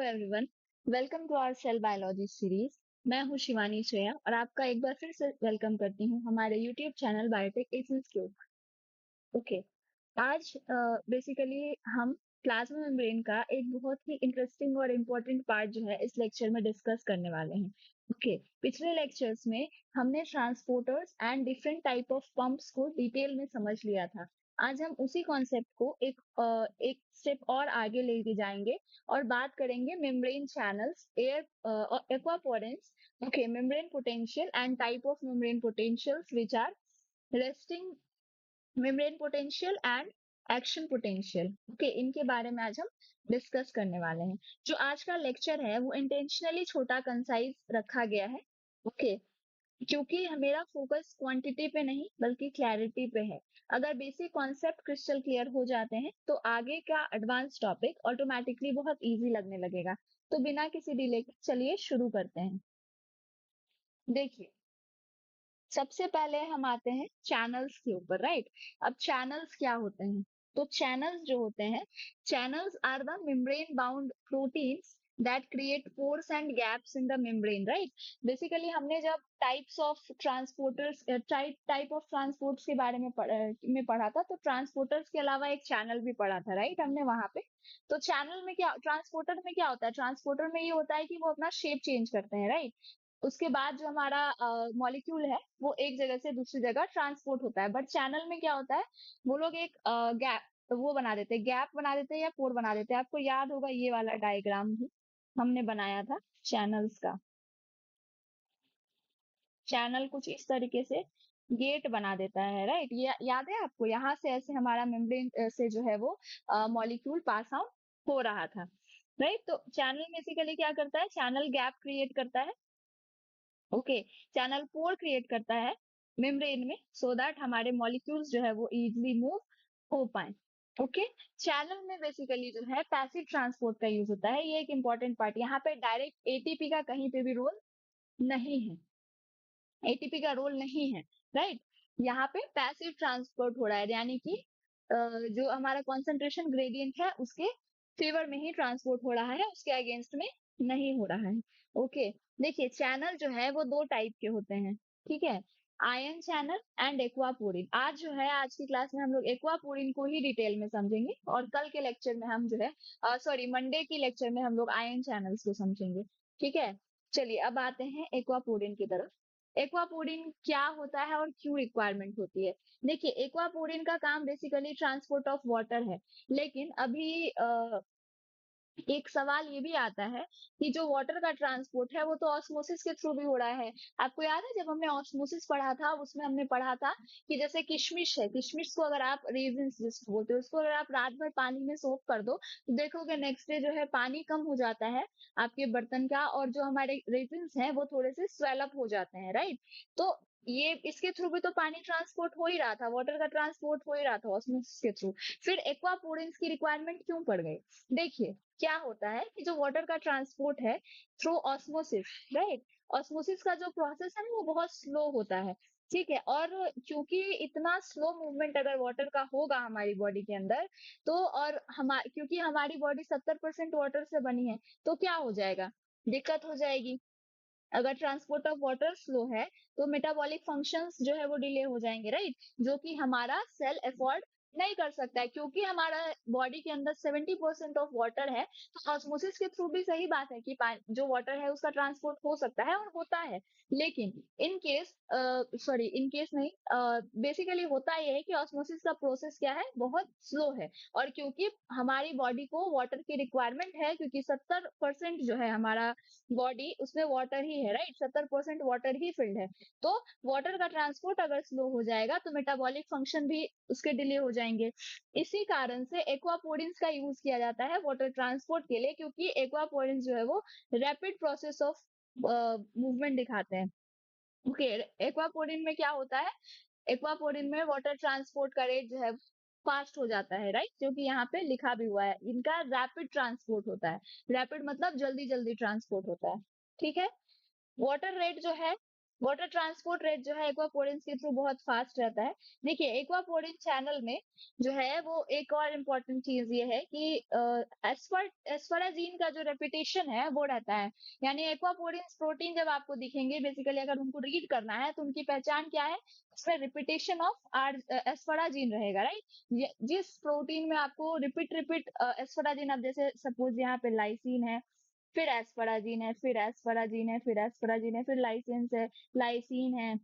Everyone, welcome to our cell biology series. मैं हूं शिवानी श्रेया और आपका एक बार फिर से वेलकम करती हूं हमारे यूट्यूब चैनल बायोटेक एसेंस के ऊपर। ओके, आज बेसिकली हम प्लाज्मा मेम्ब्रेन का एक बहुत ही इंटरेस्टिंग और इम्पोर्टेंट पार्ट जो है इस लेक्चर में डिस्कस करने वाले हैं। ओके, पिछले लेक्चर्स में हमने transporters and different type of pumps को डिटेल में समझ लिया था। आज हम उसी कॉन्सेप्ट को एक स्टेप और आगे लेके जाएंगे और बात करेंगे membrane channels, are aquaporins, okay, membrane potential and type of membrane potentials which are resting membrane potential and action potential. Okay, इनके बारे में आज हम डिस्कस करने वाले हैं। जो आज का लेक्चर है वो इंटेंशनली छोटा कंसाइज रखा गया है। ओके, क्योंकि मेरा फोकस क्वांटिटी पे नहीं बल्कि क्लैरिटी पे है। अगर बेसिक कॉन्सेप्ट क्रिस्टल क्लियर हो जाते हैं तो आगे का एडवांस टॉपिक ऑटोमेटिकली बहुत इजी लगने लगेगा। तो बिना किसी डिले के चलिए शुरू करते हैं। देखिए, सबसे पहले हम आते हैं चैनल्स के ऊपर, राइट। अब चैनल्स क्या होते हैं? तो चैनल्स जो होते हैं, channels are the membrane bound proteins that create pores and gaps in the membrane, right. Basically हमने जब types of transporters type of transports के बारे में पढ़ा था, तो ट्रांसपोर्टर्स के अलावा एक चैनल भी पढ़ा था, राइट, हमने वहां पे। तो चैनल में क्या, ट्रांसपोर्टर में क्या होता है? ट्रांसपोर्टर में ये होता है कि वो अपना शेप चेंज करते हैं, राइट। उसके बाद जो हमारा मॉलिक्यूल है वो एक जगह से दूसरी जगह ट्रांसपोर्ट होता है। बट चैनल में क्या होता है, वो लोग एक गैप वो बना देते हैं, गैप बना देते हैं या पोर बना देते हैं। आपको याद होगा ये वाला डायग्राम भी हमने बनाया था चैनल्स का। चैनल कुछ इस तरीके से गेट बना देता है, राइट। ये याद है आपको? यहाँ से ऐसे हमारा मेम्ब्रेन से जो है वो मॉलिक्यूल पास आउट हो रहा था, राइट। तो चैनल बेसिकली क्या करता है? चैनल गैप क्रिएट करता है। ओके, चैनल पोर क्रिएट करता है मेम्ब्रेन में, सो दैट हमारे मॉलिक्यूल्स जो है वो इजीली मूव हो पाए। ओके, चैनल में बेसिकली जो है पैसिव ट्रांसपोर्ट का यूज होता है। ये एक इंपॉर्टेंट पार्ट, यहाँ पे डायरेक्ट एटीपी का कहीं पे भी रोल नहीं है, एटीपी का रोल नहीं है, राइट। यहाँ पे पैसिव ट्रांसपोर्ट हो रहा है, यानी कि जो हमारा कॉन्सेंट्रेशन ग्रेडियंट है उसके फेवर में ही ट्रांसपोर्ट हो रहा है, उसके अगेंस्ट में नहीं हो रहा है। ओके, देखिए चैनल जो है वो दो टाइप के होते हैं, ठीक है। Ion channel and aquaporin. आज जो है, आज की क्लास में हम लोग एक्वापोरिन को ही डिटेल में समझेंगे और कल के लेक्चर में हम जो है सॉरी मंडे की लेक्चर में हम लोग आयन चैनल्स को समझेंगे, ठीक है। चलिए अब आते हैं एक्वापोरिन की तरफ। एक्वापोरिन क्या होता है और क्यों रिक्वायरमेंट होती है? देखिए, एक्वापोरिन का काम बेसिकली ट्रांसपोर्ट ऑफ वाटर है। लेकिन अभी एक सवाल ये भी आता है कि जो वाटर का ट्रांसपोर्ट है वो तो ऑस्मोसिस के थ्रू भी हो रहा है। आपको याद है जब हमने ऑस्मोसिस पढ़ा था, उसमें हमने पढ़ा था कि जैसे किशमिश है, किशमिश को अगर आप रेजिन्स जिसको बोलते हो, उसको अगर आप रात भर पानी में सोक कर दो तो देखोगे नेक्स्ट डे जो है पानी कम हो जाता है आपके बर्तन का, और जो हमारे रेजिन्स हैं वो थोड़े से स्वेल अप हो जाते हैं, राइट। तो ये इसके थ्रू भी तो पानी ट्रांसपोर्ट हो ही रहा था, वाटर का ट्रांसपोर्ट हो ही रहा था ऑस्मोसिस के थ्रू। फिर एक्वापोरिन्स की रिक्वायरमेंट क्यों पड़ गई? देखिए, क्या होता है कि जो वाटर का ट्रांसपोर्ट है थ्रू ऑस्मोसिस, राइट, ऑस्मोसिस का जो प्रोसेस है वो बहुत स्लो होता है, ठीक है। और क्योंकि इतना स्लो मूवमेंट अगर वाटर का होगा हमारी बॉडी के अंदर, तो और हमारी, क्योंकि हमारी बॉडी 70% वाटर से बनी है, तो क्या हो जाएगा? दिक्कत हो जाएगी। अगर ट्रांसपोर्ट ऑफ वाटर स्लो है तो मेटाबॉलिक फंक्शंस जो है वो डिले हो जाएंगे, राइट, जो कि हमारा सेल अफोर्ड नहीं कर सकता है। क्योंकि हमारा बॉडी के अंदर 70% ऑफ वाटर है, तो ऑस्मोसिस के थ्रू भी सही बात है कि जो वाटर है उसका ट्रांसपोर्ट हो सकता है और होता है। लेकिन in case sorry in case नहीं, बेसिकली होता यह है कि ऑस्मोसिस का प्रोसेस क्या है, बहुत स्लो है। और क्योंकि हमारी बॉडी को वाटर की रिक्वायरमेंट है, क्योंकि 70% जो है हमारा बॉडी उसमें वाटर ही है, राइट, 70% वाटर ही फिल्ड है। तो वाटर का ट्रांसपोर्ट अगर स्लो हो जाएगा तो मेटाबॉलिक फंक्शन भी उसके डिले हो जाएंगे। इसी कारण से एक्वापोरिन्स का यूज किया जाता है वाटर ट्रांसपोर्ट के लिए, क्योंकि एक्वापोरिन्स जो है वो रैपिड प्रोसेस ऑफ मूवमेंट दिखाते हैं। ओके, एक्वापोरिन में क्या होता है? एक्वापोरिन में वाटर ट्रांसपोर्ट का रेट जो है फास्ट हो जाता है, राइट, जो कि यहाँ पे लिखा भी हुआ है, इनका रैपिड ट्रांसपोर्ट होता है। रैपिड मतलब जल्दी जल्दी ट्रांसपोर्ट होता है, ठीक है। वाटर रेट जो है वाटर ट्रांसपोर्ट रेट जो है एक्वापोरिन के थ्रू बहुत फास्ट रहता है। देखिए एक्वापोरिन चैनल में जो है वो एक और इम्पोर्टेंट चीज ये है कि एस्फराजीन का जो रेपुटेशन है वो रहता है। यानी एक्वापोरिन प्रोटीन जब आपको दिखेंगे बेसिकली अगर उनको रीड करना है तो उनकी पहचान क्या है, उसमें रिपीटेशन ऑफ आर एस्फराजीन रहेगा, राइट। जिस प्रोटीन में आपको रिपीट रिपीट एस्फराजीन, अब जैसे सपोज यहाँ पे लाइसिन है, फिर एस्पराजीन है, फिर एस्पराजीन है, फिर एस्पराजीन है, फिर लाइसेंस है, लाइसीन है,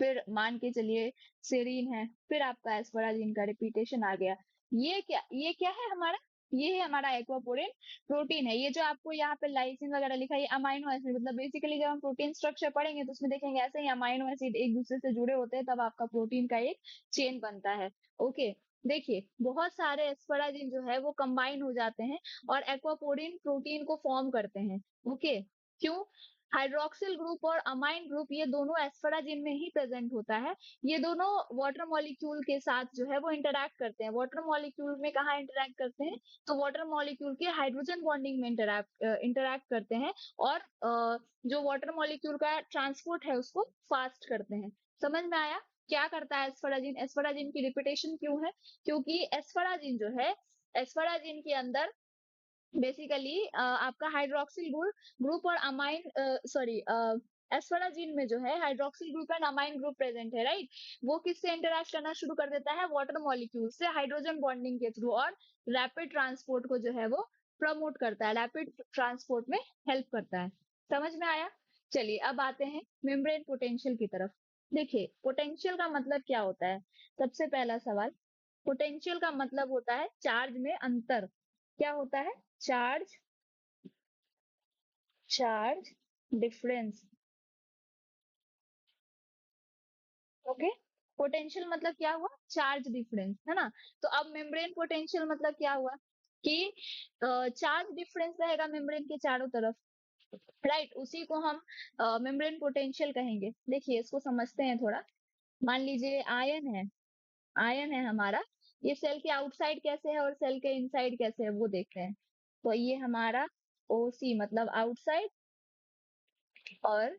फिर मान के चलिए सेरीन है, फिर आपका एस्पराजीन का रिपीटेशन आ गया। ये क्या है हमारा, ये है हमारा एक्वापोरिन प्रोटीन है। ये जो आपको यहाँ पे लाइसिन वगैरह लिखा है ये अमाइनो एसिड, मतलब बेसिकली जब हम प्रोटीन स्ट्रक्चर पढ़ेंगे तो उसमें देखेंगे ऐसे ही अमाइनो एसिड एक दूसरे से जुड़े होते हैं तब आपका प्रोटीन का एक चेन बनता है। ओके, देखिए बहुत सारे एस्पराजिन जो है वो कंबाइन हो जाते हैं और एक्वापोरिन प्रोटीन को फॉर्म करते हैं। ओके, क्यों? हाइड्रोक्सिल ग्रुप और अमाइन ग्रुप ये दोनों एस्पराजिन में ही प्रेजेंट होता है। ये दोनों वाटर मॉलिक्यूल के साथ जो है वो इंटरैक्ट करते हैं। वाटर मॉलिक्यूल में कहाँ इंटरैक्ट करते हैं, तो वाटर मॉलिक्यूल के हाइड्रोजन बॉन्डिंग में इंटरैक्ट करते हैं और जो वाटर मॉलिक्यूल का ट्रांसपोर्ट है उसको फास्ट करते हैं। समझ में आया? क्या करता है एस्पराजिन? एस्पराजिन की रिपीटेशन क्यों है? क्योंकि एस्पराजिन जो है, एस्पराजिन के अंदर बेसिकली आपका हाइड्रोक्सिल ग्रुप और अमाइन सॉरी एस्पराजिन में जो है hydroxyl group and amine group present है, राइट। वो किससे इंटरेक्ट करना शुरू कर देता है? वाटर मॉलिक्यूल से हाइड्रोजन बॉन्डिंग के थ्रू, और रैपिड ट्रांसपोर्ट को जो है वो प्रमोट करता है, रैपिड ट्रांसपोर्ट में हेल्प करता है। समझ में आया? चलिए अब आते हैं मेम्ब्रेन पोटेंशियल की तरफ। देखिए पोटेंशियल का मतलब क्या होता है? सबसे पहला सवाल, पोटेंशियल का मतलब होता है चार्ज में अंतर। क्या होता है? Charge, charge difference. Okay, potential मतलब क्या हुआ? चार्ज डिफरेंस, है ना। तो अब मेम्ब्रेन पोटेंशियल मतलब क्या हुआ कि चार्ज डिफरेंस रहेगा मेम्ब्रेन के चारों तरफ, राइट। उसी को हम मेम्ब्रेन पोटेंशियल कहेंगे। देखिए इसको समझते हैं थोड़ा। मान लीजिए आयन है, आयन है हमारा, ये सेल के आउटसाइड कैसे है और सेल के इनसाइड कैसे है वो देखते हैं। तो ये हमारा ओसी मतलब आउटसाइड और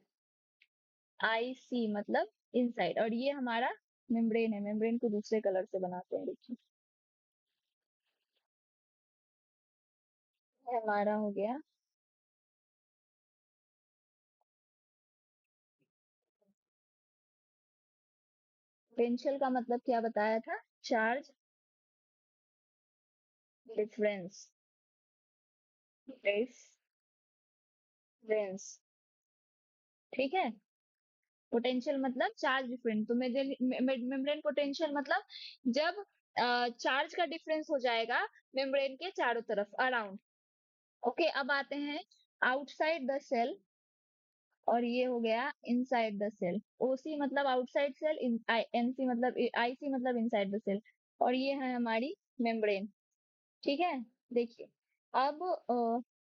आई सी मतलब इनसाइड, और ये हमारा मेम्ब्रेन है। मेम्ब्रेन को दूसरे कलर से बनाते हैं, देखिए ये हमारा हो गया। पोटेंशियल का मतलब क्या बताया था? चार्ज डिफरेंस, डिफरेंस, ठीक है। पोटेंशियल मतलब चार्ज डिफरेंस, तो मेम्ब्रेन पोटेंशियल मतलब जब चार्ज का डिफरेंस हो जाएगा मेम्ब्रेन के चारों तरफ अराउंड। ओके, अब आते हैं आउटसाइड द सेल, और ये हो गया इनसाइड द सेल। ओसी मतलब आउटसाइड सेल, एनसी मतलब आईसी मतलब इनसाइड द सेल, और ये है हमारी मेम्ब्रेन, ठीक है। देखिए अब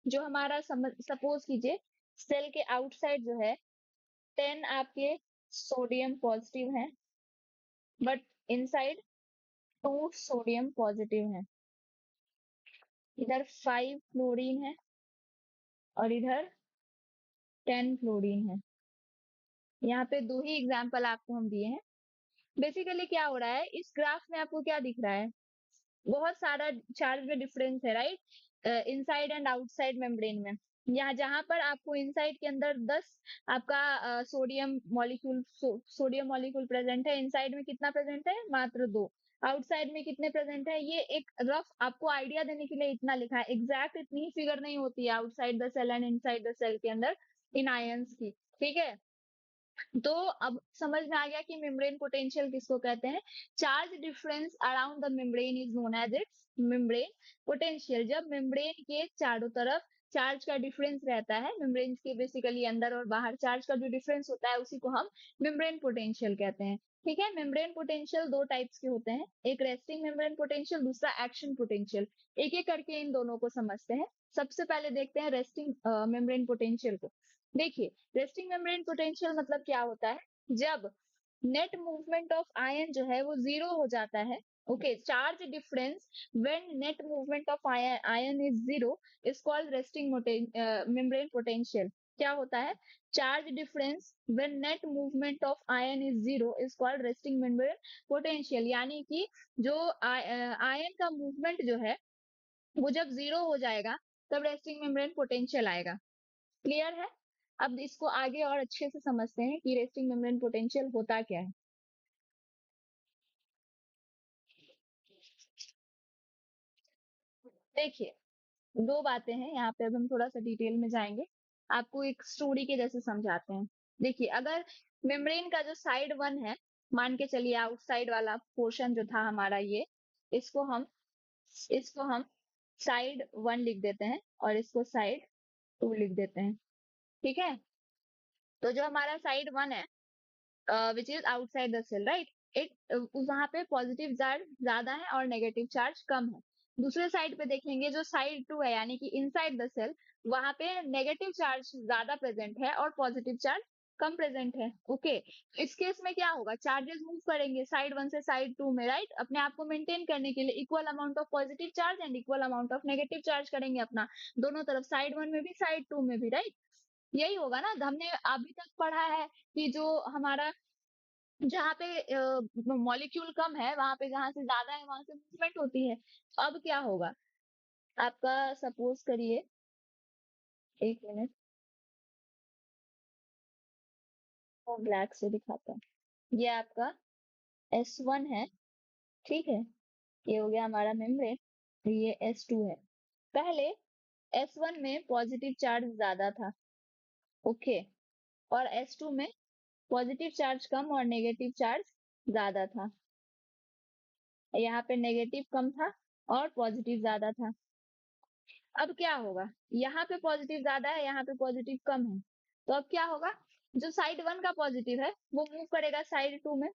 जो हमारा सपोज कीजिए सेल के आउटसाइड जो है 10 आपके सोडियम पॉजिटिव है, बट इनसाइड 2 सोडियम पॉजिटिव है। इधर 5 फ्लोरीन है और इधर 10 फ्लोरीन है। यहाँ पे दो ही एग्जाम्पल आपको हम दिए हैं। बेसिकली क्या हो रहा है इस ग्राफ में, आपको क्या दिख रहा है? बहुत सारा चार्ज में डिफरेंस है, right, inside and outside membrane में। यहाँ जहां पर आपको इनसाइड के अंदर 10 आपका सोडियम मॉलिक्यूल प्रेजेंट है, इनसाइड में कितना प्रेजेंट है? मात्र 2। आउटसाइड में कितने प्रेजेंट है? ये एक रफ आपको आइडिया देने के लिए इतना लिखा है, एग्जैक्ट इतनी फिगर नहीं होती है outside the cell and inside the cell के अंदर इन आयंस की, ठीक है। तो अब समझ में आ गया कि मेम्ब्रेन पोटेंशियल किसको कहते हैं। Charge difference around the membrane is known as its membrane potential. जब मेम्ब्रेन के चारों तरफ चार्ज का डिफरेंस रहता है, मेम्ब्रेन के बेसिकली अंदर और बाहर चार्ज का जो डिफरेंस होता है उसी को हम मेम्ब्रेन पोटेंशियल कहते हैं, ठीक है। मेम्ब्रेन पोटेंशियल दो टाइप्स के होते हैं, एक रेस्टिंग मेम्ब्रेन पोटेंशियल, दूसरा एक्शन पोटेंशियल। एक एक करके इन दोनों को समझते हैं। सबसे पहले देखते हैं रेस्टिंग मेम्ब्रेन पोटेंशियल को। देखिए रेस्टिंग मेम्ब्रेन पोटेंशियल मतलब क्या होता है? जब नेट मूवमेंट ऑफ आयन जो है वो जीरो हो जाता है। Okay, charge difference when net movement of ion is zero is called resting membrane potential. क्या होता है, charge difference when net movement of ion is zero is called resting membrane potential. यानी कि जो आयन का मूवमेंट जो है वो जब जीरो हो जाएगा तब रेस्टिंग मेम्ब्रेन पोटेंशियल आएगा। क्लियर है? अब इसको आगे और अच्छे से समझते हैं कि रेस्टिंग मेम्ब्रेन पोटेंशियल होता क्या है। देखिए, दो बातें हैं यहाँ पे, अब हम थोड़ा सा डिटेल में जाएंगे, आपको एक स्टोरी के जैसे समझाते हैं। देखिए, अगर मेम्ब्रेन का जो साइड वन है, मान के चलिए आउटसाइड वाला पोर्शन जो था हमारा ये, इसको हम इसको हम साइड वन लिख देते हैं और इसको साइड टू लिख देते हैं। ठीक है? तो जो हमारा साइड वन है, which is outside the cell, right, it वहां पे पॉजिटिव चार्ज ज्यादा है और नेगेटिव चार्ज कम है। दूसरे साइड पे देखेंगे जो साइड टू है यानी कि इनसाइड द सेल, वहां पे नेगेटिव चार्ज ज्यादा प्रेजेंट है और पॉजिटिव चार्ज कम प्रेजेंट है। ओके, इस केस में क्या होगा, चार्जेस मूव करेंगे साइड वन से साइड टू में, राइट, अपने आप को मेंटेन करने के लिए equal amount of positive charge and equal amount of negative charge करेंगे अपना, दोनों तरफ, साइड वन में भी साइड टू में भी, राइट। यही होगा ना, हमने अभी तक पढ़ा है कि जो हमारा, जहाँ पे मॉलिक्यूल कम है वहां पे, जहां से ज्यादा है वहां से मूवमेंट होती है। अब क्या होगा आपका, सपोज करिए, एक मिनट, वो ब्लैक से दिखाता हूँ। ये आपका S1 है, ठीक है, ये हो गया हमारा मेम्ब्रेन, ये S2 है। पहले S1 में पॉजिटिव चार्ज ज्यादा था, ओके, और S2 में पॉजिटिव चार्ज कम और नेगेटिव चार्ज ज्यादा था। यहाँ पे नेगेटिव कम था और पॉजिटिव ज्यादा था। अब क्या होगा, यहाँ पे पॉजिटिव ज्यादा है, यहाँ पे पॉजिटिव कम है, तो अब क्या होगा, जो साइड वन का पॉजिटिव है वो मूव करेगा साइड टू में,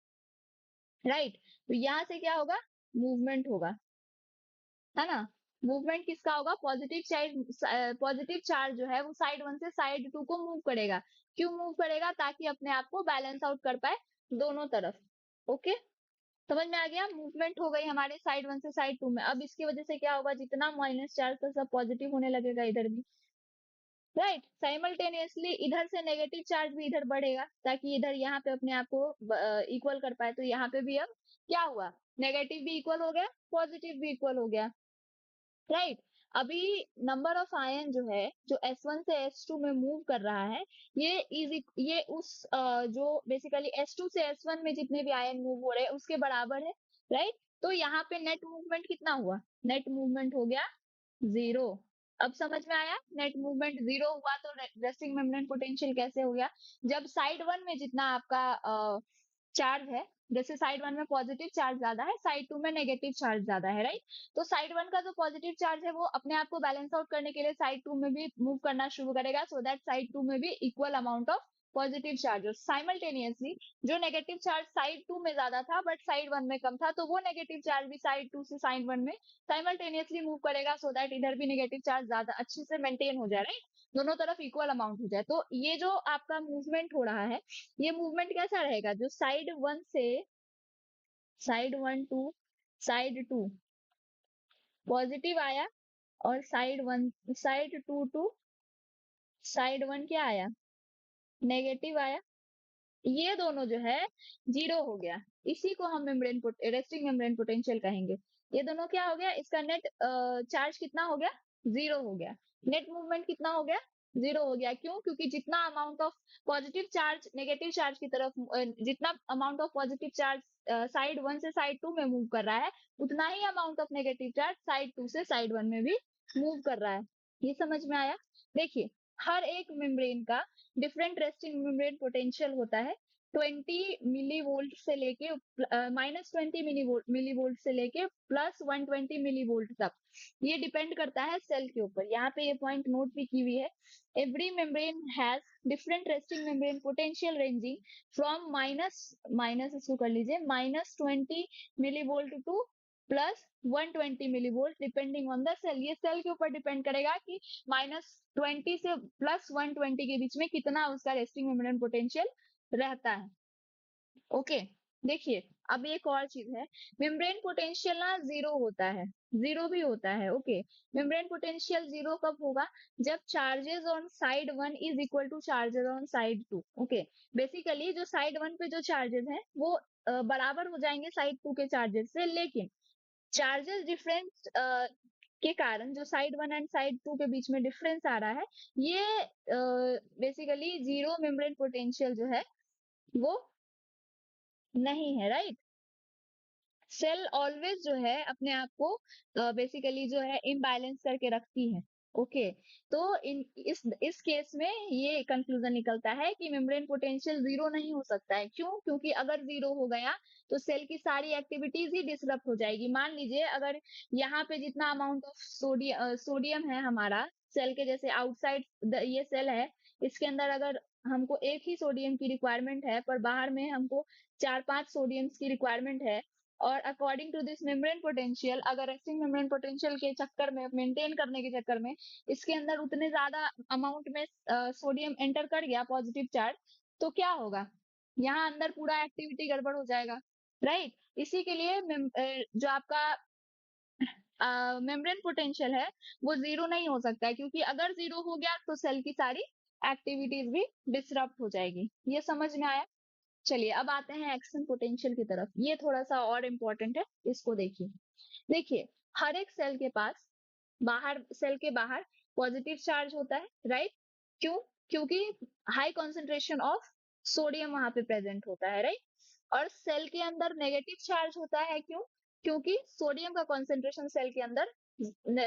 राइट। तो यहाँ से क्या होगा, मूवमेंट होगा, है ना। मूवमेंट किसका होगा, पॉजिटिव चार्ज, पॉजिटिव चार्ज जो है वो साइड वन से साइड टू को मूव करेगा। क्यों मूव करेगा, ताकि अपने आप को बैलेंस आउट कर पाए दोनों तरफ। ओके, समझ में आ गया, मूवमेंट हो गई हमारे साइड वन से साइड टू में। अब इसकी वजह से क्या होगा, जितना माइनस चार्ज था सब पॉजिटिव होने लगेगा इधर भी, राइट। साइमल्टेनियसली इधर से नेगेटिव चार्ज भी इधर बढ़ेगा ताकि इधर यहाँ पे अपने आप को इक्वल कर पाए। तो यहाँ पे भी अब क्या हुआ, नेगेटिव भी इक्वल हो गया, पॉजिटिव भी इक्वल हो गया, राइट। अभी नंबर ऑफ आयन जो है, जो S1 से S2 में मूव कर रहा है, ये उस जो बेसिकली S2 से S1 में जितने भी आयन मूव हो रहे हैं उसके बराबर है, राइट। तो यहाँ पे नेट मूवमेंट कितना हुआ, नेट मूवमेंट हो गया जीरो। अब समझ में आया, नेट मूवमेंट जीरो हुआ तो रेस्टिंग मेम्ब्रेन पोटेंशियल कैसे हो गया, जब साइड वन में जितना आपका चार्ज है, जैसे साइड वन में पॉजिटिव चार्ज ज्यादा है, साइड टू में नेगेटिव चार्ज ज्यादा है, राइट। तो साइड वन का जो पॉजिटिव चार्ज है वो अपने आप को बैलेंस आउट करने के लिए साइड टू में भी मूव करना शुरू करेगा, सो दैट साइड टू में भी equal amount of positive charge हो। साइमल्टेनियसली जो नेगेटिव चार्ज साइड टू में ज्यादा था बट साइड वन में कम था, तो वो नेगेटिव चार्ज भी साइड टू से साइड वन में साइमल्टेनियसली मूव करेगा, सो दैट इधर भी नेगेटिव चार्ज ज्यादा अच्छे से मेंटेन हो जाए, राइट, दोनों तरफ इक्वल अमाउंट हो जाए। तो ये जो आपका मूवमेंट हो रहा है, ये मूवमेंट कैसा रहेगा, जो साइड वन से side one to side two positive आया, और side two to side one क्या आया, नेगेटिव आया, ये दोनों जो है जीरो हो गया। इसी को हम रेस्टिंग मेम्ब्रेन पोटेंशियल कहेंगे। ये दोनों क्या हो गया, इसका नेट चार्ज कितना हो गया, जीरो हो गया। नेट मूवमेंट कितना हो गया, जीरो हो गया। क्यों, क्योंकि जितना amount of positive charge negative charge की तरफ जितना amount of positive charge side one से साइड टू में मूव कर रहा है, उतना ही amount of negative charge side two से साइड वन में भी मूव कर रहा है। ये समझ में आया। देखिए, हर एक मेम्ब्रेन का डिफरेंट रेस्टिंग मेम्ब्रेन पोटेंशियल होता है। 20 मिली वोल्ट से लेके -20 मिली वोल्ट से लेके +120 मिली वोल्ट तक, ये डिपेंड करता है सेल के ऊपर। यहाँ पे ये पॉइंट नोट भी की हुई है। Every membrane has different resting membrane potential ranging from minus minus इसको कर लीजिए -20 millivolt to +120 millivolt, depending on the cell. ये सेल के ऊपर डिपेंड करेगा कि -20 से +120 के बीच में कितना उसका रेस्टिंग मेम्ब्रेन पोटेंशियल रहता है। ओके, देखिए, अब एक और चीज है, मेम्ब्रेन पोटेंशियल ना जीरो होता है, जीरो भी होता है। ओके, मेम्ब्रेन पोटेंशियल जीरो कब होगा? जब charges on side one is equal to charges on side two. Okay, basically जो साइड वन पे जो चार्जेस हैं वो बराबर हो जाएंगे साइड टू के चार्जेस से, लेकिन चार्जेस डिफरेंस के कारण जो side one and side two के बीच में डिफरेंस आ रहा है, ये बेसिकली जीरो मेम्ब्रेन पोटेंशियल जो है वो नहीं है, राइट। सेल ऑलवेज जो है अपने आप को बेसिकली जो है इम्बैलेंस करके रखती है। ओके, तो इस केस में ये कंक्लूजन निकलता है कि मेम्ब्रेन पोटेंशियल जीरो नहीं हो सकता है। क्यों? क्योंकि अगर जीरो हो गया तो सेल की सारी एक्टिविटीज ही डिसरप्ट हो जाएगी। मान लीजिए अगर यहाँ पे जितना अमाउंट ऑफ सोडियम है हमारा सेल के, जैसे आउटसाइड ये सेल है, इसके अंदर अगर हमको एक ही सोडियम की रिक्वायरमेंट है पर बाहर में हमको 4-5 सोडियम्स की रिक्वायरमेंट है, और according to this membrane potential, अगर रेस्टिंग मेम्ब्रेन पोटेंशियल के चक्कर में, मेंटेन करने के चक्कर में इसके अंदर उतने ज्यादा अमाउंट में सोडियम एंटर कर गया पॉजिटिव चार्ज, तो क्या होगा? यहाँ अंदर पूरा एक्टिविटी गड़बड़ हो जाएगा, राइट। इसी के लिए जो आपका मेम्ब्रेन पोटेंशियल है वो जीरो नहीं हो सकता है, क्योंकि अगर जीरो हो गया तो सेल की सारी एक्टिविटीज भी डिसरप्ट हो जाएगी। ये समझ में आया? चलिए अब आते हैं एक्शन पोटेंशियल की तरफ। ये थोड़ा सा और इम्पोर्टेंट है, इसको देखिए। देखिए, हर एक सेल के पास बाहर, सेल के बाहर पॉजिटिव चार्ज होता है, राइट। क्यों? क्योंकि हाई कॉन्सेंट्रेशन ऑफ सोडियम वहां पे प्रेजेंट होता है, राइट। और सेल के अंदर नेगेटिव चार्ज होता है। क्यों? क्योंकि सोडियम का कॉन्सेंट्रेशन सेल के अंदर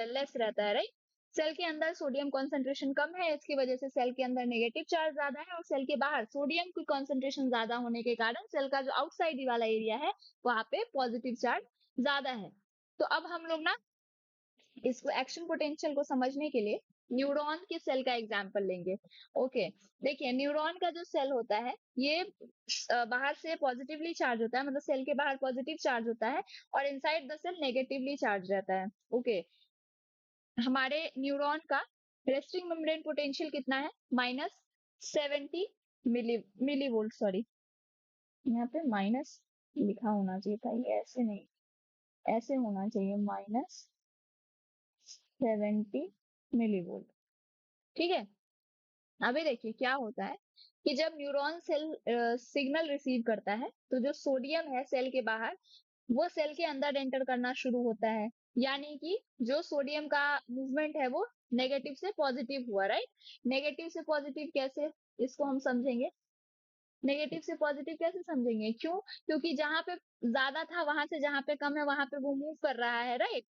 लेस रहता है, राइट। सेल के अंदर सोडियम कॉन्सेंट्रेशन कम है, इसकी वजह से सेल के अंदर नेगेटिव चार्ज ज्यादा है, और सेल के बाहर सोडियम की कॉन्सेंट्रेशन ज्यादा होने के कारण सेल का जो आउटसाइड वाला एरिया है वहां पे पॉजिटिव चार्ज ज्यादा है। तो अब हम लोग ना इसको एक्शन पोटेंशियल को समझने के लिए न्यूरॉन के सेल का एग्जांपल लेंगे। ओके, देखिए न्यूरॉन का जो सेल होता है ये बाहर से पॉजिटिवली चार्ज होता है, मतलब सेल के बाहर पॉजिटिव चार्ज होता है और inside the cell negatively charge रहता है। ओके, हमारे न्यूरॉन का रेस्टिंग मेम्ब्रेन पोटेंशियल कितना है? -70 मिली वोल्ट, सॉरी यहाँ पे माइनस लिखा होना चाहिए था, ये ऐसे नहीं, ऐसे होना चाहिए, -70 मिली वोल्ट। ठीक है, अभी देखिए क्या होता है कि जब न्यूरॉन सेल सिग्नल रिसीव करता है तो जो सोडियम है सेल के बाहर वो सेल के अंदर एंटर करना शुरू होता है। यानी कि जो सोडियम का मूवमेंट है वो नेगेटिव से पॉजिटिव हुआ, राइट। नेगेटिव से पॉजिटिव कैसे, इसको हम समझेंगे। नेगेटिव से पॉजिटिव कैसे समझेंगे? क्यों? क्योंकि जहां पे ज्यादा था वहां से जहां पे कम है वहां पे वो मूव कर रहा है, राइट।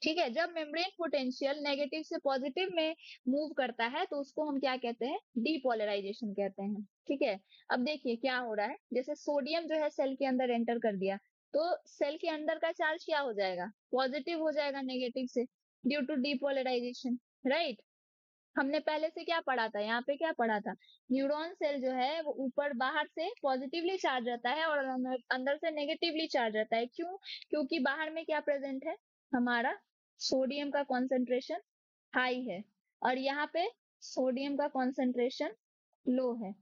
ठीक है, जब मेम्ब्रेन पोटेंशियल नेगेटिव से पॉजिटिव में मूव करता है तो उसको हम क्या कहते हैं? डीपोलराइजेशन कहते हैं। ठीक है, अब देखिए क्या हो रहा है, जैसे सोडियम जो है सेल के अंदर एंटर कर दिया तो सेल के अंदर का चार्ज क्या हो जाएगा? पॉजिटिव हो जाएगा नेगेटिव से, ड्यू टू डीपोलराइजेशन, राइट। हमने पहले से क्या पढ़ा था, यहाँ पे क्या पढ़ा था? न्यूरॉन सेल जो है वो ऊपर बाहर से पॉजिटिवली चार्ज रहता है और अंदर से नेगेटिवली चार्ज रहता है। क्यों? क्योंकि बाहर में क्या प्रेजेंट है? हमारा सोडियम का कॉन्सेंट्रेशन हाई है और यहाँ पे सोडियम का कॉन्सेंट्रेशन लो है।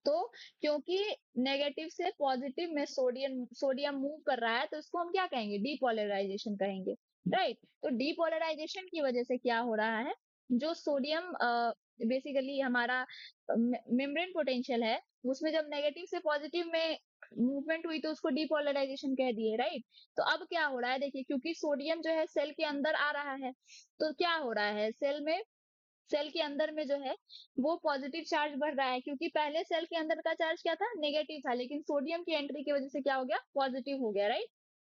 तो क्योंकि नेगेटिव से पॉजिटिव में सोडियम सोडियम मूव कर रहा है तो इसको हम क्या कहेंगे? डीपोलराइजेशन कहेंगे, राइट। तो डीपोलराइजेशन की वजह से क्या हो रहा है, जो सोडियम बेसिकली हमारा मेम्ब्रेन पोटेंशियल है उसमें जब नेगेटिव से पॉजिटिव में मूवमेंट हुई तो उसको डीपोलराइजेशन कह दिए, राइट। तो अब क्या हो रहा है, देखिए क्योंकि सोडियम जो है सेल के अंदर आ रहा है तो क्या हो रहा है, सेल में, सेल के अंदर में जो है वो पॉजिटिव चार्ज बढ़ रहा है, क्योंकि पहले सेल के अंदर का चार्ज क्या था? नेगेटिव था, लेकिन सोडियम की एंट्री की वजह से क्या हो गया? पॉजिटिव हो गया, राइट।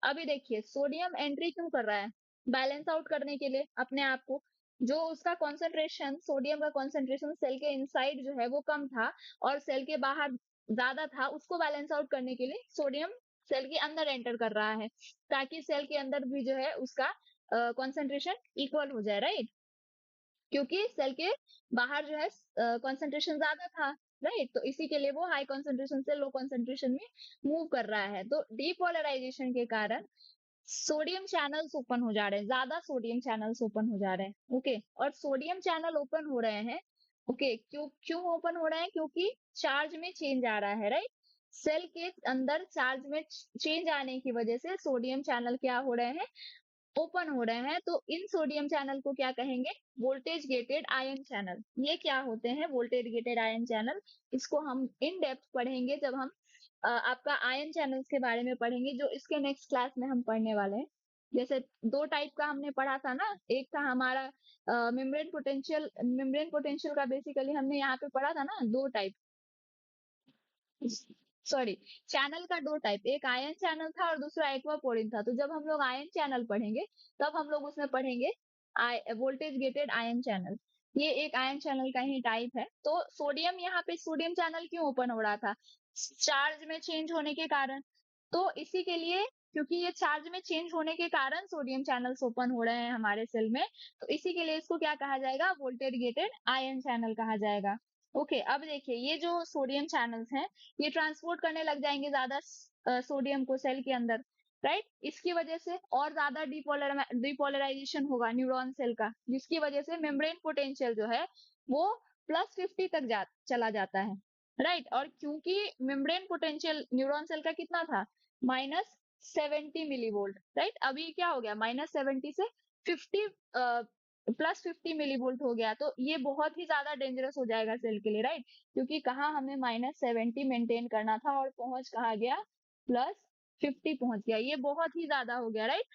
अभी देखिए सोडियम एंट्री क्यों कर रहा है? बैलेंस आउट करने के लिए अपने आप को। जो उसका कॉन्सेंट्रेशन, सोडियम का कॉन्सेंट्रेशन सेल के इनसाइड जो है वो कम था और सेल के बाहर ज्यादा था, उसको बैलेंस आउट करने के लिए सोडियम सेल के अंदर एंटर कर रहा है, ताकि सेल के अंदर भी जो है उसका कॉन्सेंट्रेशन इक्वल हो जाए, राइट। क्योंकि सेल के बाहर जो है कंसंट्रेशन ज्यादा था, राइट। तो इसी के लिए वो हाई कंसंट्रेशन से लो कंसंट्रेशन में मूव कर रहा है। तो डीपोलराइजेशन के कारण सोडियम चैनल्स ओपन हो जा रहे हैं, ज्यादा सोडियम चैनल्स ओपन हो जा रहे हैं। ओके, और सोडियम चैनल ओपन हो रहे हैं, ओके, क्यों क्यों ओपन हो रहे हैं? क्योंकि चार्ज में चेंज आ रहा है, राइट। सेल के अंदर चार्ज में चेंज आने की वजह से सोडियम चैनल क्या हो रहे हैं, ओपन हो रहे हैं। तो इन सोडियम चैनल को क्या कहेंगे, वोल्टेज गेटेड आयन चैनल। ये क्या होते हैं, वोल्टेज गेटेड आयन चैनल। इसको हम इन डेप्थ पढ़ेंगे जब हम आपका आयन चैनल्स के बारे में पढ़ेंगे, जो इसके नेक्स्ट क्लास में हम पढ़ने वाले हैं। जैसे दो टाइप का हमने पढ़ा था ना, एक था हमारा मेम्ब्रेन पोटेंशियल का बेसिकली हमने यहाँ पे पढ़ा था ना, दो टाइप, सॉरी, चैनल का दो टाइप, एक आयन चैनल था और दूसरा एक्वापोरिन था। तो जब हम लोग आयन चैनल पढ़ेंगे तब हम लोग उसमें पढ़ेंगे वोल्टेज गेटेड आयन चैनल। ये एक आयन चैनल का ही टाइप है। तो सोडियम, यहाँ पे सोडियम चैनल क्यों ओपन हो रहा था, चार्ज में चेंज होने के कारण। तो इसी के लिए, क्योंकि ये चार्ज में चेंज होने के कारण सोडियम चैनल्स ओपन हो रहे हैं हमारे सेल में, तो इसी के लिए इसको क्या कहा जाएगा, वोल्टेज गेटेड आयन चैनल कहा जाएगा। ओके, अब देखिए ये जो सोडियम चैनल्स हैं, ये ट्रांसपोर्ट करने लग जाएंगे ज्यादा सोडियम को सेल के अंदर, राइट। इसकी वजह से और ज्यादा डिपोलराइजेशन होगा न्यूरॉन सेल का, जिसकी वजह से मेम्ब्रेन पोटेंशियल जो है वो +50 तक चला जाता है, राइट। और क्योंकि मेम्ब्रेन पोटेंशियल न्यूरॉन सेल का कितना था, -70 मिलीवोल्ट, राइट। अभी क्या हो गया, -70 से 50 +50 मिलीवोल्ट हो गया। तो ये बहुत ही ज्यादा डेंजरस हो जाएगा सेल के लिए, राइट। क्योंकि कहा हमें -70 मेंटेन करना था और पहुंच कहा गया +50 पहुंच गया, ये बहुत ही ज्यादा हो गया, राइट।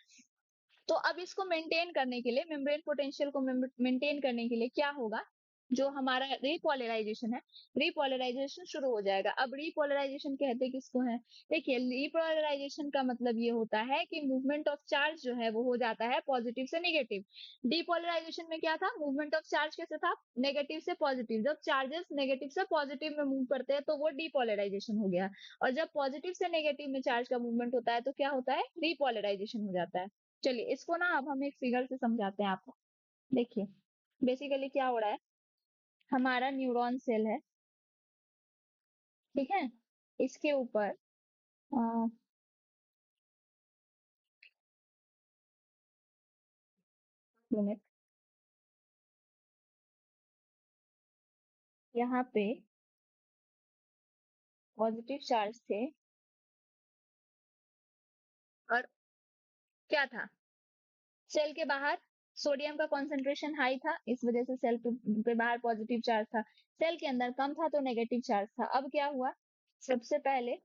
तो अब इसको मेंटेन करने के लिए, मेम्ब्रेन पोटेंशियल को मेंटेन करने के लिए क्या होगा, जो हमारा रिपोलराइजेशन है, रिपोलराइजेशन शुरू हो जाएगा। अब रिपोलराइजेशन कहते किसको है, देखिए रिपोलराइजेशन का मतलब ये होता है कि मूवमेंट ऑफ चार्ज जो है वो हो जाता है पॉजिटिव से नेगेटिव। डिपोलराइजेशन में क्या था, मूवमेंट ऑफ चार्ज कैसे था, नेगेटिव से पॉजिटिव। जब चार्जेस नेगेटिव से पॉजिटिव में मूव करते हैं तो वो डिपोलराइजेशन हो गया, और जब पॉजिटिव से नेगेटिव में चार्ज का मूवमेंट होता है तो क्या होता है, रिपोलराइजेशन हो जाता है। चलिए इसको ना अब हम एक फिगर से समझाते हैं आपको। देखिए बेसिकली क्या हो रहा है, हमारा न्यूरॉन सेल है, ठीक है। इसके ऊपर यूनिट, यहाँ पे पॉजिटिव चार्ज थे और क्या था, सेल के बाहर सोडियम का कॉन्सेंट्रेशन हाई था, इस वजह से सेल पे बाहर पॉजिटिव चार्ज था। सेल के अंदर कम था तो नेगेटिव चार्ज था। अब क्या हुआ, सबसे पहले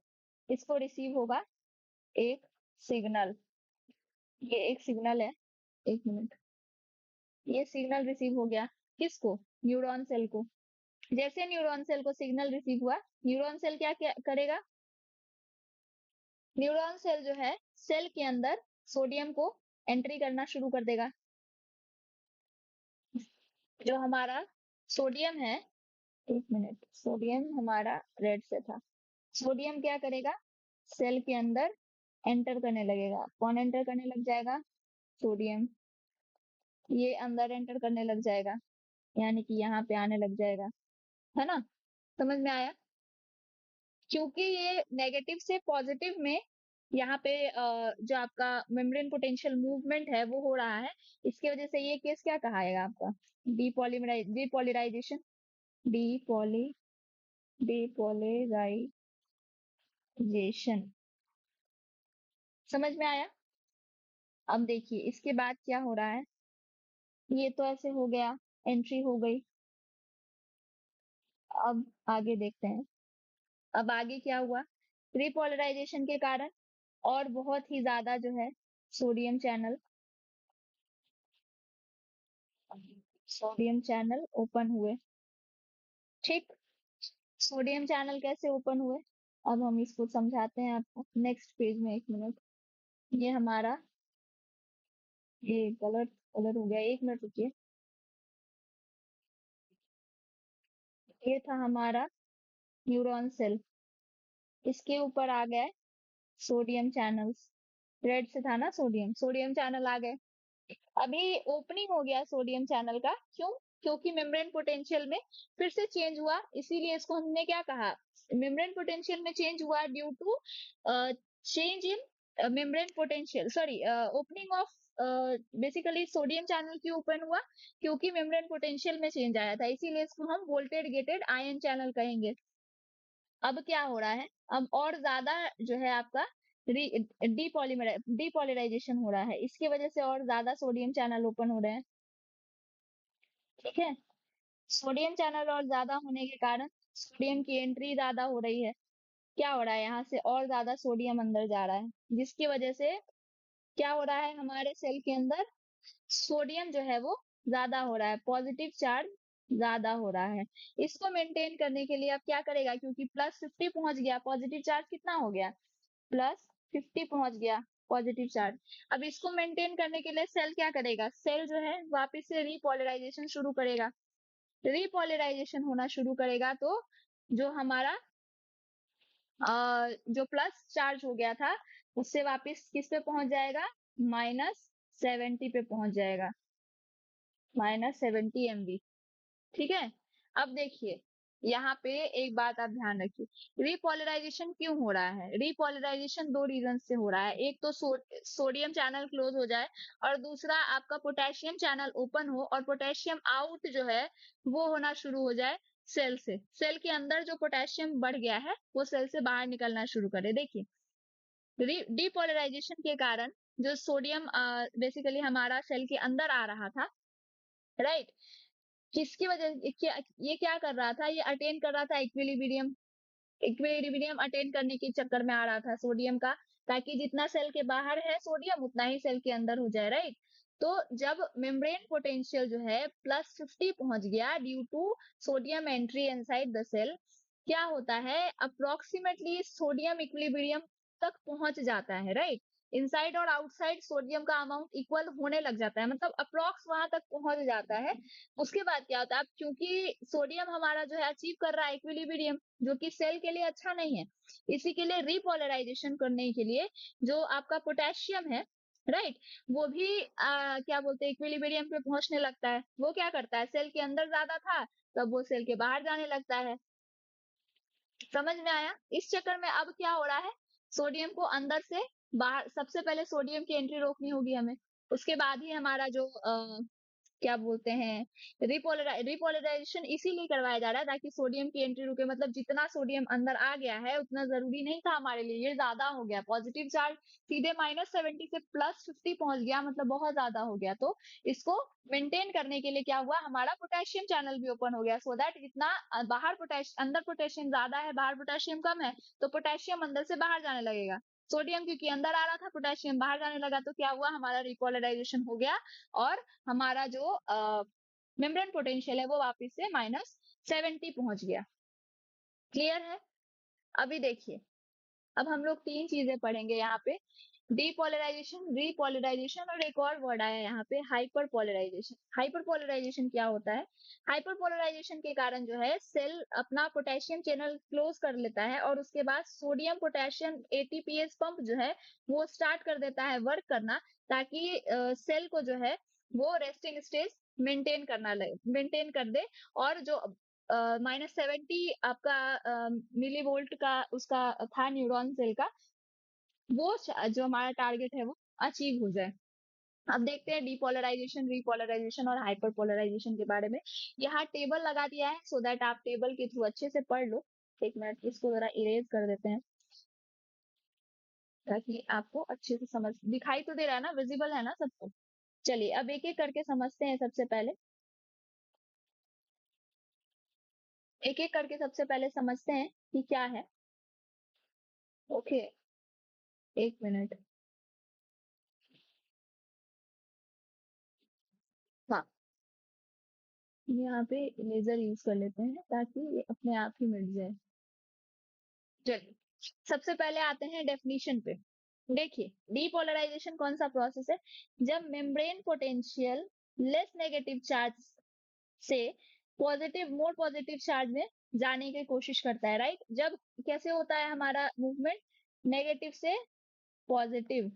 इसको रिसीव होगा एक सिग्नल, ये एक सिग्नल है, एक मिनट, ये सिग्नल रिसीव हो गया, किसको, न्यूरॉन सेल को। जैसे न्यूरॉन सेल को सिग्नल रिसीव हुआ, न्यूरॉन सेल क्या करेगा, न्यूरॉन सेल जो है सेल के अंदर सोडियम को एंट्री करना शुरू कर देगा। जो हमारा सोडियम है, एक मिनट, सोडियम हमारा रेड से था, सोडियम क्या करेगा, सेल के अंदर एंटर करने लगेगा। कौन एंटर करने लग जाएगा, सोडियम, ये अंदर एंटर करने लग जाएगा, यानी कि यहाँ पे आने लग जाएगा, है ना, समझ में आया। क्योंकि ये नेगेटिव से पॉजिटिव में यहाँ पे जो आपका मेम्ब्रेन पोटेंशियल मूवमेंट है वो हो रहा है, इसकी वजह से ये केस क्या कहाएगा आपका, डिपोलिराइजेशन, डिपोली डिपोलराइजेशन। समझ में आया। अब देखिए इसके बाद क्या हो रहा है, ये तो ऐसे हो गया, एंट्री हो गई। अब आगे देखते हैं, अब आगे क्या हुआ, रिपोलराइजेशन के कारण और बहुत ही ज्यादा जो है sodium channel, sodium channel open हुए, ठीक। सोडियम चैनल कैसे ओपन हुए, अब हम इसको समझाते हैं आपको नेक्स्ट पेज में, एक मिनट। ये हमारा, ये कलर कलर हो गया, एक मिनट रुकिए। ये था हमारा न्यूरॉन सेल, इसके ऊपर आ गया सोडियम चैनल्स, रेड से था ना सोडियम, सोडियम चैनल आ गए। अभी ओपनिंग हो गया सोडियम चैनल का, क्यों, क्योंकि मेम्ब्रेन पोटेंशियल में फिर से चेंज हुआ, इसीलिए इसको हमने क्या कहा, मेम्ब्रेन पोटेंशियल में चेंज हुआ due to change in membrane potential, sorry, opening of, basically sodium channel क्यों ओपन हुआ, क्योंकि मेम्ब्रेन पोटेंशियल में चेंज आया था, इसीलिए इसको हम वोल्टेज गेटेड आयन चैनल कहेंगे। अब क्या हो रहा है, अब और ज्यादा जो है आपका डीपोलिमराइजेशन हो रहा है, इसकी वजह से और ज्यादा सोडियम चैनल ओपन हो रहे हैं। ठीक है, सोडियम चैनल और ज्यादा होने के कारण सोडियम की एंट्री ज्यादा हो रही है। क्या हो रहा है, यहाँ से और ज्यादा सोडियम अंदर जा रहा है, जिसकी वजह से क्या हो रहा है, हमारे सेल के अंदर सोडियम जो है वो ज्यादा हो रहा है, पॉजिटिव चार्ज ज्यादा हो रहा है। इसको मेंटेन करने के लिए अब क्या करेगा, क्योंकि +50 पहुंच गया, पॉजिटिव चार्ज कितना हो गया, +50 पहुंच गया पॉजिटिव चार्ज। अब इसको मेंटेन करने के लिए सेल क्या करेगा, सेल जो है वापस से रीपोलराइजेशन शुरू करेगा। रीपोलराइजेशन होना शुरू करेगा तो जो हमारा जो प्लस चार्ज हो गया था उससे वापस किस पे पहुंच जाएगा, -70 पे पहुंच जाएगा, -70 MV। ठीक है, अब देखिए यहाँ पे एक बात आप ध्यान रखिए, रिपोलराइजेशन क्यों हो रहा है, रिपोलराइजेशन दो रीजन से हो रहा है। एक तो सोडियम चैनल क्लोज हो जाए, और दूसरा आपका पोटेशियम चैनल ओपन हो और पोटेशियम आउट जो है वो होना शुरू हो जाए सेल से। सेल के अंदर जो पोटेशियम बढ़ गया है वो सेल से बाहर निकलना शुरू करे। देखिए, डिपोलराइजेशन के कारण जो सोडियम बेसिकली हमारा सेल के अंदर आ रहा था, राइट, किसकी वजह ये क्या कर रहा था, ये अटेन कर रहा था इक्विलिब्रियम। इक्विलिब्रियम अटेन करने के चक्कर में आ रहा था सोडियम का, ताकि जितना सेल के बाहर है सोडियम उतना ही सेल के अंदर हो जाए, राइट। तो जब मेम्ब्रेन पोटेंशियल जो है +50 पहुंच गया due to sodium entry inside the cell, क्या होता है, अप्रोक्सीमेटली सोडियम इक्विलिब्रियम तक पहुंच जाता है, राइट। इनसाइड और आउटसाइड सोडियम का अमाउंट इक्वल होने लग जाता है, मतलब अप्रोक्स वहां तक पहुंच जाता है। उसके बाद क्या होता है, अब क्योंकि सोडियम हमारा जो है अचीव कर रहा है इक्विलिब्रियम, जो कि सेल के लिए अच्छा नहीं है, इसी के लिए रिपोलराइजेशन करने के लिए जो आपका पोटेशियम है, राइट, वो भी क्या बोलते हैं, इक्विलिब्रियम पे पहुंचने लगता है। वो क्या करता है, सेल के अंदर ज्यादा था तब वो सेल के बाहर जाने लगता है। समझ में आया, इस चक्कर में अब क्या हो रहा है, सोडियम को अंदर से बाहर, सबसे पहले सोडियम की एंट्री रोकनी होगी हमें, उसके बाद ही हमारा जो क्या बोलते हैं, रिपोलराइजेशन इसीलिए करवाया जा रहा है ताकि सोडियम की एंट्री रुके। मतलब जितना सोडियम अंदर आ गया है उतना जरूरी नहीं था हमारे लिए, ये ज्यादा हो गया, पॉजिटिव चार्ज सीधे -70 से +50 पहुंच गया, मतलब बहुत ज्यादा हो गया। तो इसको मेंटेन करने के लिए क्या हुआ, हमारा पोटेशियम चैनल भी ओपन हो गया, सो दैट जितना बाहर पोटेशियम, अंदर पोटेशियम ज्यादा है बाहर पोटेशियम कम है, तो पोटेशियम अंदर से बाहर जाने लगेगा। सोडियम क्योंकि अंदर आ रहा था, पोटेशियम बाहर जाने लगा, तो क्या हुआ, हमारा रिपोलराइजेशन हो गया और हमारा जो मेम्ब्रेन पोटेंशियल है वो वापस से -70 पहुंच गया। क्लियर है, अभी देखिए, अब हम लोग तीन चीजें पढ़ेंगे यहाँ पे, डीपोलराइजेशन, रीपोलराइजेशन और एक और वर्ड आया यहाँ पे, हाइपर पोलराइजेशन। हाइपर पोलराइजेशन क्या होता है, हाइपर पोलराइजेशन के कारण जो है सेल अपना पोटेशियम चैनल क्लोज कर लेता है और उसके बाद सोडियम पोटेशियम एटीपीएस पंप जो है वो स्टार्ट कर देता है वर्क करना, ताकि सेल को जो है वो रेस्टिंग स्टेज मेंटेन कर दे। और जो -70 आपका मिली वोल्ट का उसका था न्यूरॉन सेल का, वो जो हमारा टारगेट है वो अचीव हो जाए। अब देखते हैं डीपोलराइजेशन, रीपोलराइजेशन और हाइपर पोलराइजेशन के बारे में। यहाँ टेबल लगा दिया है सो दैट आप टेबल के थ्रू अच्छे से पढ़ लो। एक मिनट, इसको जरा इरेज कर देते हैं ताकि आपको अच्छे से समझ दिखाई तो दे रहा है ना, विजिबल है ना सबको। चलिए अब एक एक करके समझते हैं। सबसे पहले एक एक करके सबसे पहले समझते हैं कि क्या है। ओके, एक मिनट। हाँ, यहाँ पे लेजर यूज कर लेते हैं ताकि ये अपने आप ही मिट जाए। चलिए सबसे पहले आते हैं डेफिनेशन पे। देखिए, डीपोलराइजेशन कौन सा प्रोसेस है, जब membrane potential less negative charge से पॉजिटिव मोर पॉजिटिव चार्ज में जाने की कोशिश करता है, राइट। जब कैसे होता है हमारा मूवमेंट, नेगेटिव से पॉजिटिव,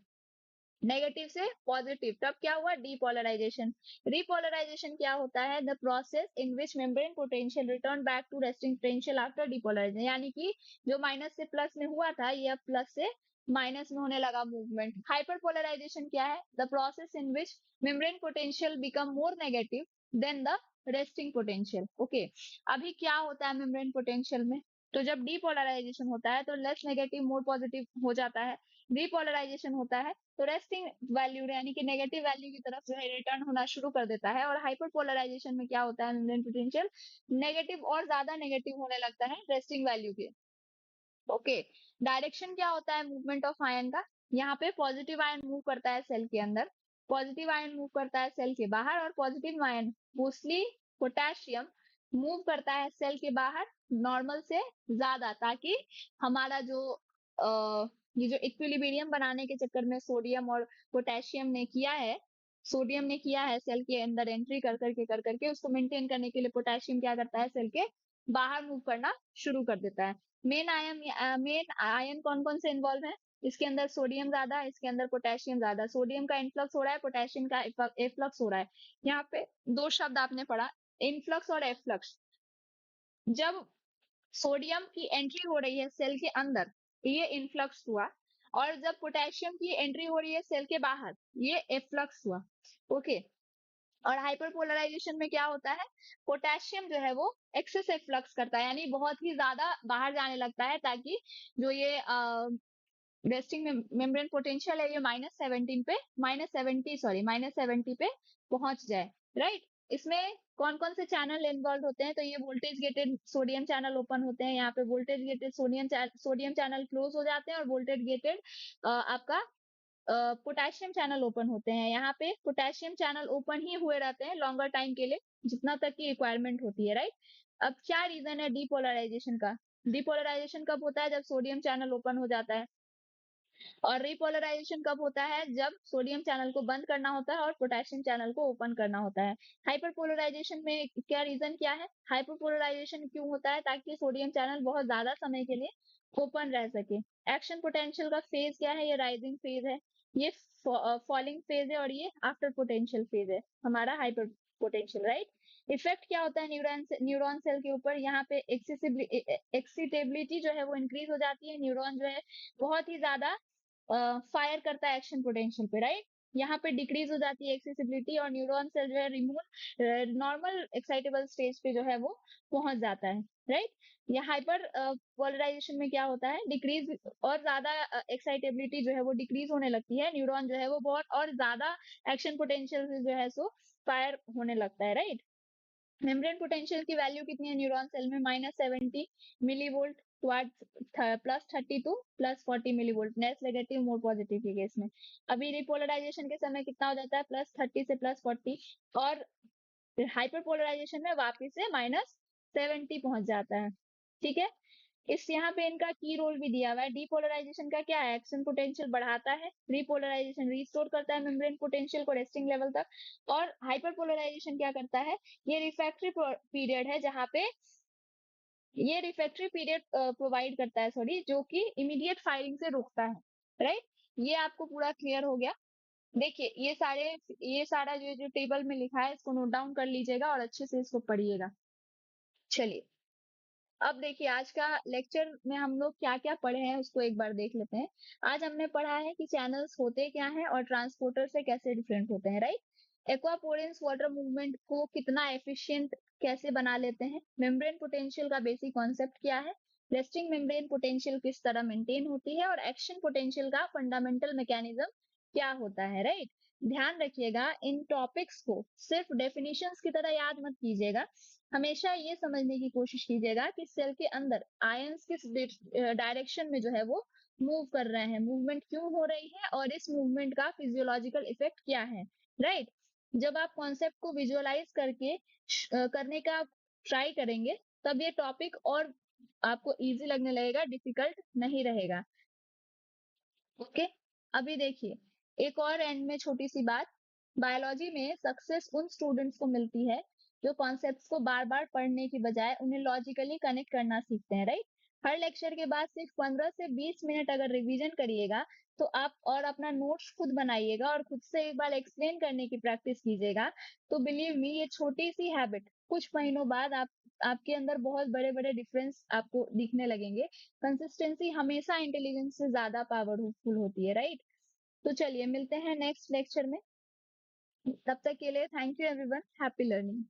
नेगेटिव से पॉजिटिव, तब क्या हुआ, डीपोलराइजेशन। रिपोलराइजेशन क्या होता है, the process in which membrane potential return back to resting potential after depolarization, यानी कि जो माइनस से प्लस में हुआ था ये अब प्लस से माइनस में होने लगा मूवमेंट। हाइपर पोलराइजेशन क्या है, the process in which membrane potential become more negative than the resting potential. Okay, अभी क्या होता है मेम्ब्रेन पोटेंशियल में, तो जब डीपोलराइजेशन होता है तो लेस नेगेटिव मोर पॉजिटिव हो जाता है। डीपोलराइजेशन होता है तो रेस्टिंग वैल्यू यानी कि नेगेटिव वैल्यू की तरफ जो है रिटर्न होना शुरू कर देता है। और हाइपरपोलराइजेशन में क्या होता है, मेम्ब्रेन पोटेंशियल नेगेटिव और ज्यादा नेगेटिव होने लगता है रेस्टिंग वैल्यू के। ओके, डायरेक्शन क्या होता है मूवमेंट ऑफ आयन का? यहाँ पे पॉजिटिव आयन मूव करता है सेल के अंदर, पॉजिटिव आयन मूव करता है सेल के बाहर, और positive ion mostly potassium move करता है सेल के बाहर नॉर्मल से ज्यादा, ताकि हमारा जो ये जो इक्विलिब्रियम बनाने के चक्कर में सोडियम और पोटेशियम ने किया है, सोडियम ने किया है सेल के अंदर एंट्री कर करके उसको मेंटेन करने के लिए पोटेशियम क्या करता है, सेल के बाहर मूव करना शुरू कर देता है। मेन आयन कौन कौन से इन्वॉल्व है? इसके अंदर सोडियम ज्यादा है, इसके अंदर पोटेशियम ज्यादा। सोडियम का इनफ्लक्स हो रहा है, पोटेशियम का एफ्लक्स हो रहा है। यहाँ पे दो शब्द आपने पढ़ा, इनफ्लक्स और एफ्लक्स। जब सोडियम की एंट्री हो रही है सेल के अंदर, ये इनफ्लक्स हुआ, और जब पोटेशियम की एंट्री हो रही है सेल के बाहर, ये एफ्लक्स हुआ। ओके, और हाइपरपोलराइजेशन में क्या होता है, पोटेशियम जो है वो एक्सेस फ्लक्स करता है, यानी बहुत ही ज्यादा बाहर जाने लगता है, ताकि जो ये रेस्टिंग मेम्ब्रेन पोटेंशियल है ये -70 पे पहुंच जाए, राइट। इसमें कौन कौन से चैनल इन्वॉल्व होते हैं? तो ये voltage gated sodium channel open होते हैं, यहाँ पे voltage gated sodium channel close हो जाते हैं, और वोल्टेज गेटेड आपका पोटेशियम चैनल ओपन होते हैं। यहाँ पे पोटेशियम चैनल ओपन ही हुए रहते हैं लॉन्गर टाइम के लिए, जितना तक की रिक्वायरमेंट होती है, राइट। अब क्या रीजन है डीपोलराइजेशन का? डीपोलराइजेशन कब होता है? जब सोडियम चैनल ओपन हो जाता है। और रिपोलराइजेशन कब होता है? जब सोडियम चैनल को बंद करना होता है और पोटेशियम चैनल को ओपन करना होता है। हाइपरपोलराइजेशन में क्या रीजन क्या है? हाइपरपोलराइजेशन क्यों होता है? ताकि सोडियम चैनल बहुत ज्यादा समय के लिए ओपन रह सके। एक्शन पोटेंशियल का फेज क्या है? ये राइजिंग फेज है, ये फॉलिंग फेज है, और ये आफ्टर पोटेंशियल फेज है हमारा हाइपर पोटेंशियल, राइट। इफेक्ट क्या होता है न्यूरॉन सेल के ऊपर? यहाँ पे एक्सिटेबिलिटी जो है वो इंक्रीज हो जाती है, न्यूरॉन जो है बहुत ही ज्यादा फायर करता है एक्शन पोटेंशियल पे, राइट। यहाँ पे डिक्रीज हो जाती है एक्सेसिबिलिटी, और न्यूरॉन सेल जो है रिमूव नॉर्मल एक्साइटेबल स्टेज पे जो है वो पहुंच जाता है, राइट। या हाइपर पोलराइजेशन में क्या होता है, डिक्रीज और ज्यादा एक्साइटेबिलिटी जो है वो डिक्रीज होने लगती है, न्यूरॉन जो है वो बहुत और ज्यादा एक्शन पोटेंशियल से जो है सो फायर होने लगता है, राइट। मेम्ब्रेन पोटेंशियल की वैल्यू कितनी है न्यूरॉन सेल में? -70 मिलीवोल्ट +30 टू +40 मिलीवोल्ट, नेस नेगेटिव मोर पॉजिटिव के केस में। अभी रिपोलराइजेशन के समय कितना हो जाता है? +30 से +40, और हाइपरपोलराइजेशन में वापस से -70 पहुंच जाता है, ठीक है। इस यहाँ पे इनका की रोल भी दिया हुआ है। डीपोलराइजेशन का क्या है? एक्शन पोटेंशियल बढ़ाता है, रिपोलराइजेशन रिस्टोर करता है मेम्ब्रेन पोटेंशियल को रेस्टिंग लेवल तक, और हाइपरपोलराइजेशन क्या करता है? ये रिफ्रैक्टरी पीरियड है, जहाँ पे ये रिफ्रैक्टरी पीरियड प्रोवाइड करता है, सॉरी, जो कि इमीडिएट फायरिंग से रोकता है, राइट। ये आपको पूरा क्लियर हो गया। देखिए ये सारा जो टेबल में लिखा है इसको नोट डाउन कर लीजिएगा और अच्छे से इसको पढ़िएगा। चलिए, अब देखिए आज का लेक्चर में हम लोग क्या क्या पढ़े हैं उसको एक बार देख लेते हैं। आज हमने पढ़ा है कि चैनल्स होते क्या हैं और ट्रांसपोर्टर से कैसे डिफरेंट होते हैं, राइट। एक्वापोरेंस वाटर मूवमेंट को कितना एफिशिएंट कैसे बना लेते हैं, मेम्ब्रेन पोटेंशियल का बेसिक कॉन्सेप्ट क्या है, रेस्टिंग मेम्ब्रेन पोटेंशियल किस तरह मेंटेन होती है, और एक्शन पोटेंशियल का फंडामेंटल मैकेनिज्म क्या होता है, राइट। ध्यान रखिएगा, इन टॉपिक्स को सिर्फ डेफिनेशंस की तरह याद मत कीजिएगा, हमेशा ये समझने की कोशिश कीजिएगा कि सेल के अंदर आयंस किस डायरेक्शन में जो है वो मूव कर रहे हैं, मूवमेंट क्यों हो रही है, और इस मूवमेंट का फिजियोलॉजिकल इफेक्ट क्या है, राइट। जब आप कॉन्सेप्ट को विजुअलाइज करके करने का ट्राई करेंगे, तब ये टॉपिक और आपको इजी लगने लगेगा, डिफिकल्ट नहीं रहेगा। ओके, अभी देखिए एक और एंड में छोटी सी बात, बायोलॉजी में सक्सेस उन स्टूडेंट्स को मिलती है जो कॉन्सेप्ट्स को बार बार पढ़ने की बजाय उन्हें लॉजिकली कनेक्ट करना सीखते हैं, राइट। हर लेक्चर के बाद सिर्फ 15 से 20 मिनट अगर रिवीजन करिएगा, तो आप और अपना नोट्स खुद बनाइएगा और खुद से एक बार एक्सप्लेन करने की प्रैक्टिस कीजिएगा, तो बिलीव मी ये छोटी सी हैबिट कुछ महीनों बाद आपके अंदर बहुत बड़े बड़े डिफरेंस आपको दिखने लगेंगे। कंसिस्टेंसी हमेशा इंटेलिजेंस से ज्यादा पावरफुल होती है, राइट। तो चलिए मिलते हैं नेक्स्ट लेक्चर में, तब तक के लिए thank you everyone, happy learning.